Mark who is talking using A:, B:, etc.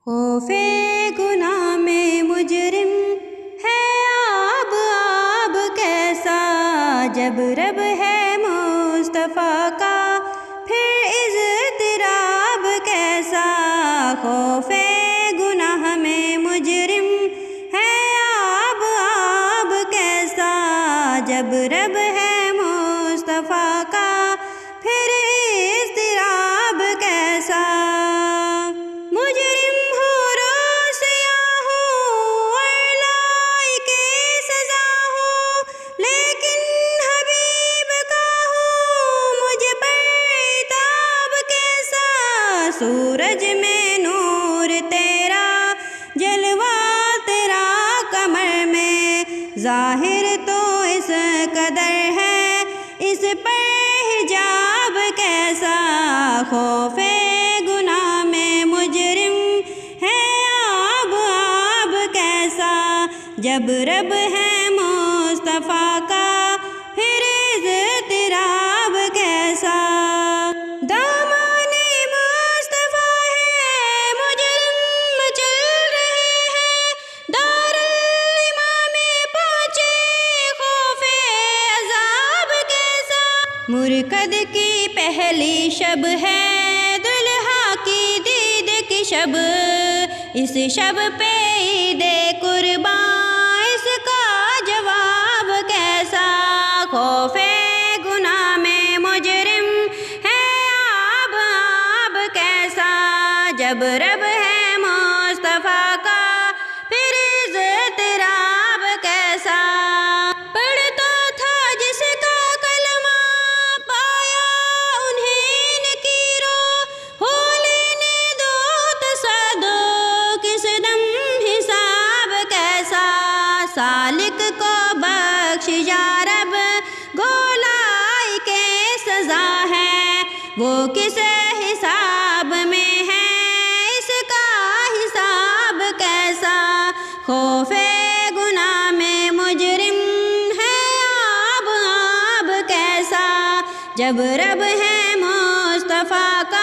A: خوف گناہ میں مجرم ہے آب آب کیسا، جب رب ہے مصطفیٰ کا پھر اضطراب کیسا۔ خوف گناہ میں مجرم ہے آب آب کیسا، جب رب ہے مصطفیٰ کا پھر اضطراب کیسا۔ مجرم ہو روز سیاہ ہوں اور لائق سزا ہوں، لیکن حبیب کا ہوں مجھ پر تاب کیسا۔ سورج میں نور تیرا، جلوہ تیرا کمر میں، ظاہر تو اس قدر ہے اس پر حجاب کیسا۔ خوف گناہ میں مجرم ہے آب آب کیسا، جب رب ہے مصطفیٰ کا پھر اضطراب کیسا۔ دامان مصطفیٰ ہے مجرم چل رہے ہیں، دارالامام پہنچے خوف عذاب کیسا۔ مرقد کی پہلی شب ہے دلہا کی دید کی شب، اس شب پہ عید قرباں اس کا جواب کیسا۔ خوف گناہ میں مجرم ہے آب آب کیسا، جب رب ہے مصطفیٰ کا پھر اضطراب کیسا۔ پڑھتا تھا جس کا کلمہ پایا انہیں نکیرو، ہو لینے دو تصدق کس دم حساب کیسا۔ سالک کو بخش یا رب گولائی کے سزا ہے، وہ کس حساب میں ہے اس کا حساب کیسا۔ خوف گناہ میں مجرم ہے آب آب کیسا، جب رب ہے مصطفیٰ کا